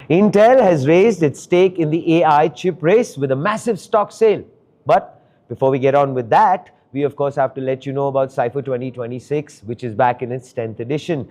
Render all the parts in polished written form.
Intel has raised its stake in the AI chip race with a massive stock sale. But before we get on with that, we of course have to let you know about Cypher 2026, which is back in its 10th edition.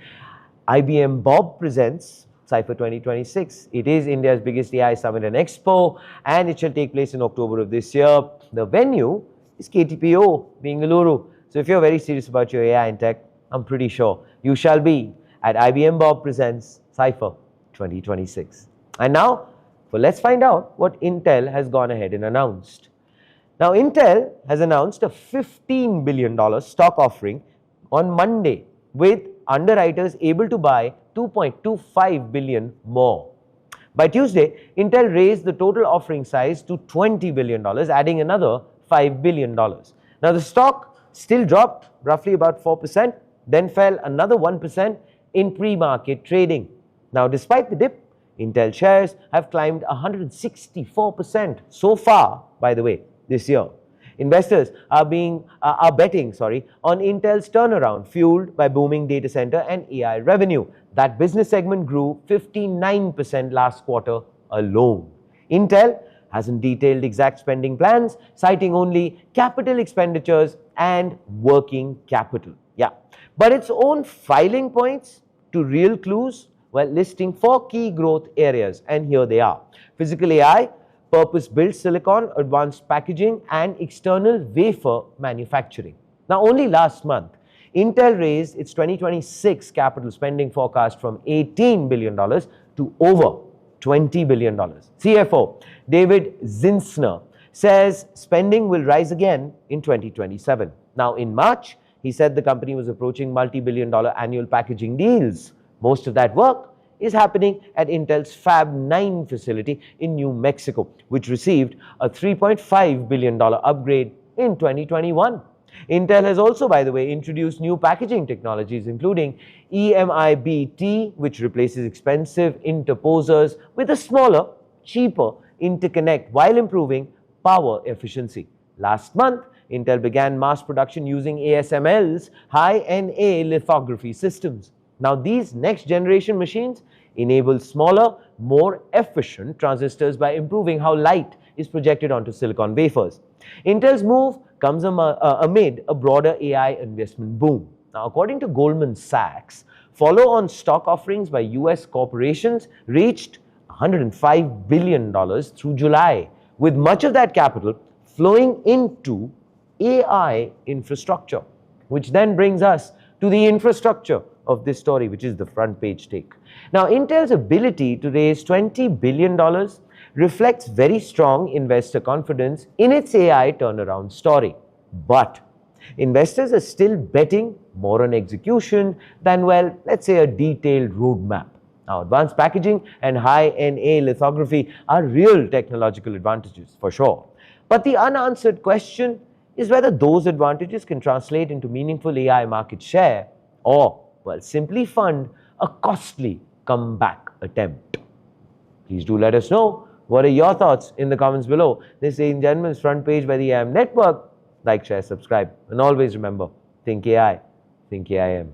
IBM Bob presents Cypher 2026. It is India's biggest AI summit and expo, and it shall take place in October of this year. The venue is KTPO, Bengaluru. So if you're very serious about your AI and tech, I'm pretty sure you shall be at IBM Bob presents Cypher 2026. And now, let's find out what Intel has gone ahead and announced. Now, Intel has announced a $15 billion stock offering on Monday, with underwriters able to buy $2.25 billion more. By Tuesday, Intel raised the total offering size to $20 billion, adding another $5 billion. Now, the stock still dropped roughly about 4%, then fell another 1% in pre-market trading. Now, despite the dip, Intel shares have climbed 164% so far, by the way, this year. Investors are betting on Intel's turnaround, fueled by booming data center and AI revenue. That business segment grew 59% last quarter alone. Intel hasn't detailed exact spending plans, citing only capital expenditures and working capital. But its own filing points to real clues while listing 4 key growth areas, and here they are: physical AI, purpose-built silicon, advanced packaging, and external wafer manufacturing. Now, only last month, Intel raised its 2026 capital spending forecast from $18 billion to over $20 billion. CFO David Zinsner says spending will rise again in 2027. Now, in March, he said the company was approaching multi-billion-dollar annual packaging deals. Most of that work is happening at Intel's Fab 9 facility in New Mexico, which received a $3.5 billion upgrade in 2021. Intel has also, by the way, introduced new packaging technologies, including EMIB-T, which replaces expensive interposers with a smaller, cheaper interconnect while improving power efficiency. Last month, Intel began mass production using ASML's high-NA lithography systems. Now, these next-generation machines enable smaller, more efficient transistors by improving how light is projected onto silicon wafers. Intel's move comes amid a broader AI investment boom. Now, according to Goldman Sachs, follow-on stock offerings by US corporations reached $105 billion through July, with much of that capital flowing into AI infrastructure, which then brings us to the infrastructure of this story, which is the front page take. Now, Intel's ability to raise $20 billion reflects very strong investor confidence in its AI turnaround story. But investors are still betting more on execution than, well, let's say a detailed roadmap. Now, advanced packaging and high-NA lithography are real technological advantages, for sure. But the unanswered question is whether those advantages can translate into meaningful AI market share, or, well, simply fund a costly comeback attempt. Please do let us know. What are your thoughts in the comments below? This, ladies and gentlemen, is Front Page by the AM Network. Like, share, subscribe. And always remember, think AI, think AIM.